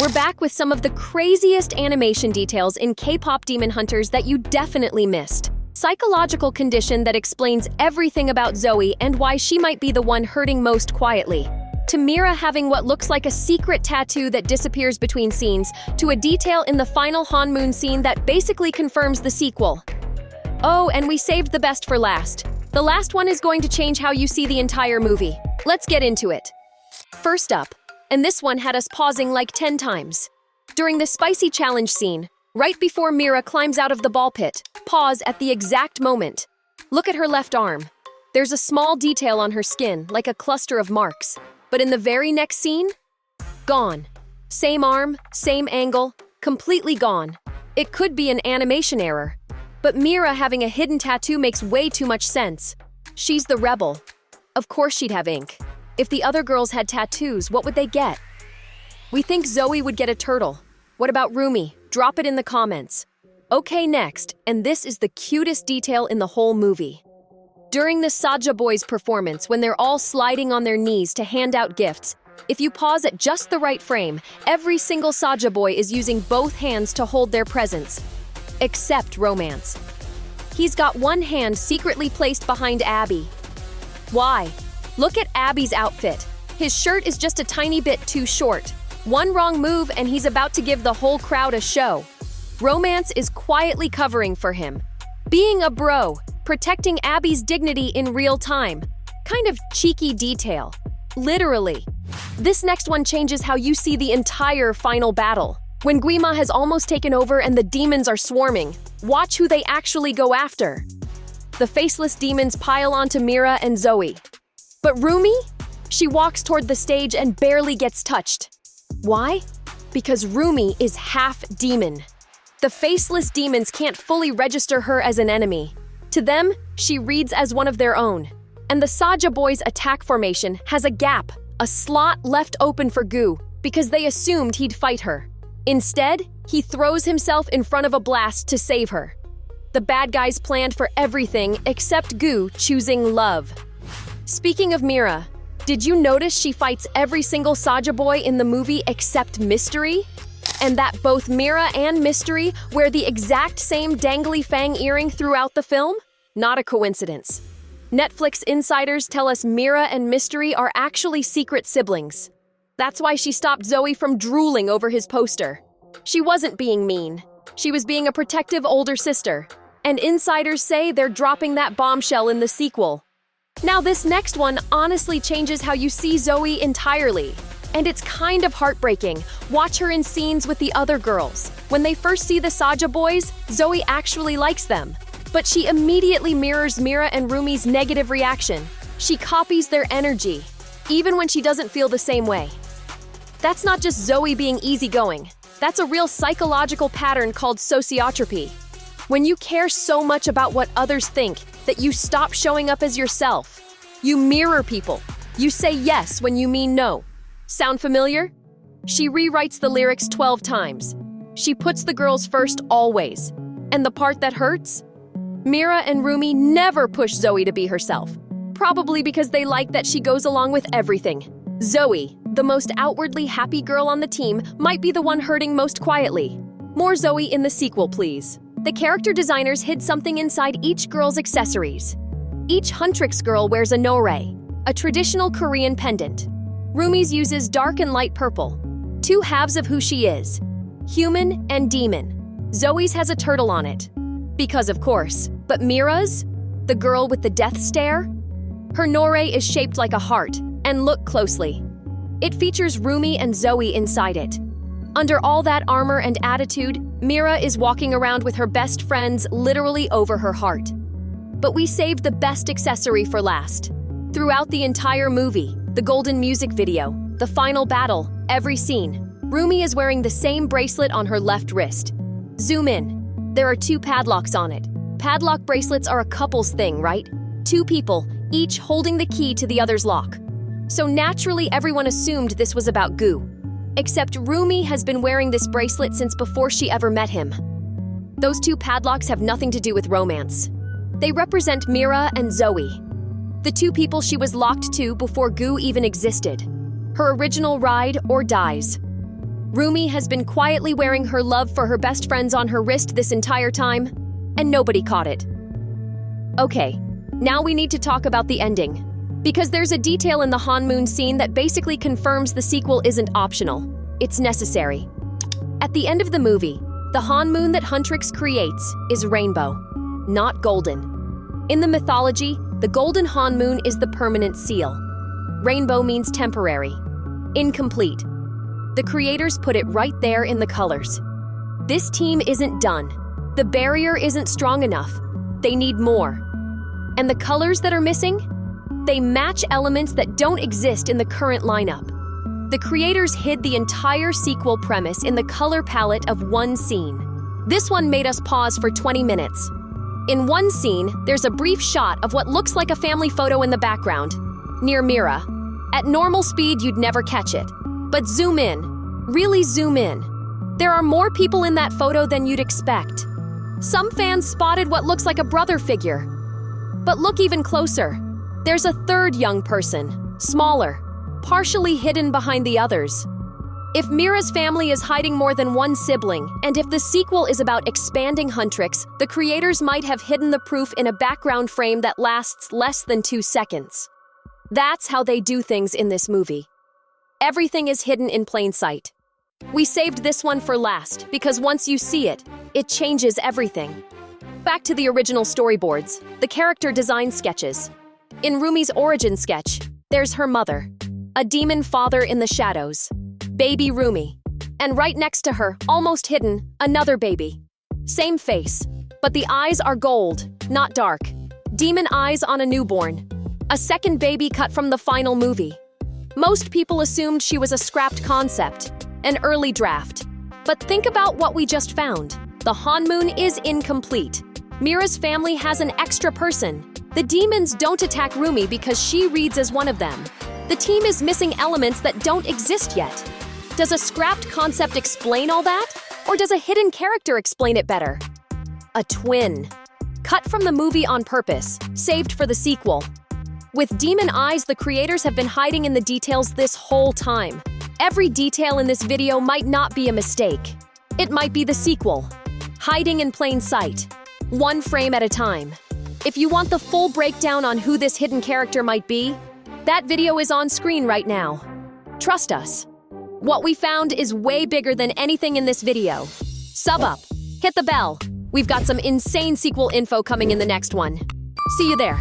We're back with some of the craziest animation details in Kpop Demon Hunters that you definitely missed. Psychological condition that explains everything about Zoey and why she might be the one hurting most quietly. To Meera having what looks like a secret tattoo that disappears between scenes, to a detail in the final Honmoon scene that basically confirms the sequel. Oh, and we saved the best for last. The last one is going to change how you see the entire movie. Let's get into it. First up, and this one had us pausing like 10 times. During the spicy challenge scene, right before Meera climbs out of the ball pit, pause at the exact moment. Look at her left arm. There's a small detail on her skin, like a cluster of marks. But in the very next scene, gone. Same arm, same angle, completely gone. It could be an animation error. But Meera having a hidden tattoo makes way too much sense. She's the rebel. Of course she'd have ink. If the other girls had tattoos, what would they get? We think Zoey would get a turtle. What about Rumi? Drop it in the comments. Okay, next, and this is the cutest detail in the whole movie. During the Saja Boys' performance, when they're all sliding on their knees to hand out gifts, if you pause at just the right frame, every single Saja Boy is using both hands to hold their presents. Except Romance. He's got one hand secretly placed behind Abby. Why? Look at Abby's outfit. His shirt is just a tiny bit too short. One wrong move and he's about to give the whole crowd a show. Romance is quietly covering for him. Being a bro, protecting Abby's dignity in real time. Kind of cheeky detail. Literally. This next one changes how you see the entire final battle. When Guima has almost taken over and the demons are swarming, watch who they actually go after. The faceless demons pile onto Meera and Zoey. But Rumi? She walks toward the stage and barely gets touched. Why? Because Rumi is half demon. The faceless demons can't fully register her as an enemy. To them, she reads as one of their own. And the Saja Boys' attack formation has a gap, a slot left open for Gu, because they assumed he'd fight her. Instead, he throws himself in front of a blast to save her. The bad guys planned for everything except Gu choosing love. Speaking of Meera, did you notice she fights every single Saja Boy in the movie except Mystery? And that both Meera and Mystery wear the exact same dangly fang earring throughout the film? Not a coincidence. Netflix insiders tell us Meera and Mystery are actually secret siblings. That's why she stopped Zoey from drooling over his poster. She wasn't being mean. She was being a protective older sister. And insiders say they're dropping that bombshell in the sequel. Now this next one honestly changes how you see Zoey entirely. And it's kind of heartbreaking. Watch her in scenes with the other girls. When they first see the Saja Boys, Zoey actually likes them. But she immediately mirrors Meera and Rumi's negative reaction. She copies their energy, even when she doesn't feel the same way. That's not just Zoey being easygoing. That's a real psychological pattern called sociotropy. When you care so much about what others think that you stop showing up as yourself. You mirror people. You say yes when you mean no. Sound familiar? She rewrites the lyrics 12 times. She puts the girls first always. And the part that hurts? Meera and Rumi never push Zoey to be herself. Probably because they like that she goes along with everything. Zoey, the most outwardly happy girl on the team, might be the one hurting most quietly. More Zoey in the sequel, please. The character designers hid something inside each girl's accessories. Each Huntrix girl wears a nore, a traditional Korean pendant. Rumi's uses dark and light purple, two halves of who she is, human and demon. Zoey's has a turtle on it. Because of course. But Meera's? The girl with the death stare? Her nore is shaped like a heart, and look closely. It features Rumi and Zoey inside it. Under all that armor and attitude, Meera is walking around with her best friends literally over her heart. But we saved the best accessory for last. Throughout the entire movie, the golden music video, the final battle, every scene, Rumi is wearing the same bracelet on her left wrist. Zoom in. There are two padlocks on it. Padlock bracelets are a couple's thing, right? Two people, each holding the key to the other's lock. So naturally everyone assumed this was about Gu. Except Rumi has been wearing this bracelet since before she ever met him. Those two padlocks have nothing to do with romance. They represent Meera and Zoey, the two people she was locked to before Gu even existed. Her original ride or dies. Rumi has been quietly wearing her love for her best friends on her wrist this entire time, and nobody caught it. Okay, now we need to talk about the ending. Because there's a detail in the Honmoon scene that basically confirms the sequel isn't optional. It's necessary. At the end of the movie, the Honmoon that Huntrix creates is rainbow, not golden. In the mythology, the golden Honmoon is the permanent seal. Rainbow means temporary, incomplete. The creators put it right there in the colors. This team isn't done. The barrier isn't strong enough. They need more. And the colors that are missing? They match elements that don't exist in the current lineup. The creators hid the entire sequel premise in the color palette of one scene. This one made us pause for 20 minutes. In one scene, there's a brief shot of what looks like a family photo in the background, near Meera. At normal speed, you'd never catch it. But zoom in. Really zoom in. There are more people in that photo than you'd expect. Some fans spotted what looks like a brother figure. But look even closer. There's a third young person, smaller, partially hidden behind the others. If Meera's family is hiding more than one sibling, and if the sequel is about expanding Huntrix, the creators might have hidden the proof in a background frame that lasts less than 2 seconds. That's how they do things in this movie. Everything is hidden in plain sight. We saved this one for last, because once you see it, it changes everything. Back to the original storyboards, the character design sketches. In Rumi's origin sketch, there's her mother, a demon father in the shadows, baby Rumi. And right next to her, almost hidden, another baby. Same face, but the eyes are gold, not dark. Demon eyes on a newborn. A second baby cut from the final movie. Most people assumed she was a scrapped concept, an early draft. But think about what we just found. The Honmoon is incomplete. Meera's family has an extra person. The demons don't attack Rumi because she reads as one of them. The team is missing elements that don't exist yet. Does a scrapped concept explain all that? Or does a hidden character explain it better? A twin. Cut from the movie on purpose, saved for the sequel. With demon eyes, the creators have been hiding in the details this whole time. Every detail in this video might not be a mistake. It might be the sequel. Hiding in plain sight. One frame at a time. If you want the full breakdown on who this hidden character might be, that video is on screen right now. Trust us. What we found is way bigger than anything in this video. Sub up. Hit the bell. We've got some insane sequel info coming in the next one. See you there.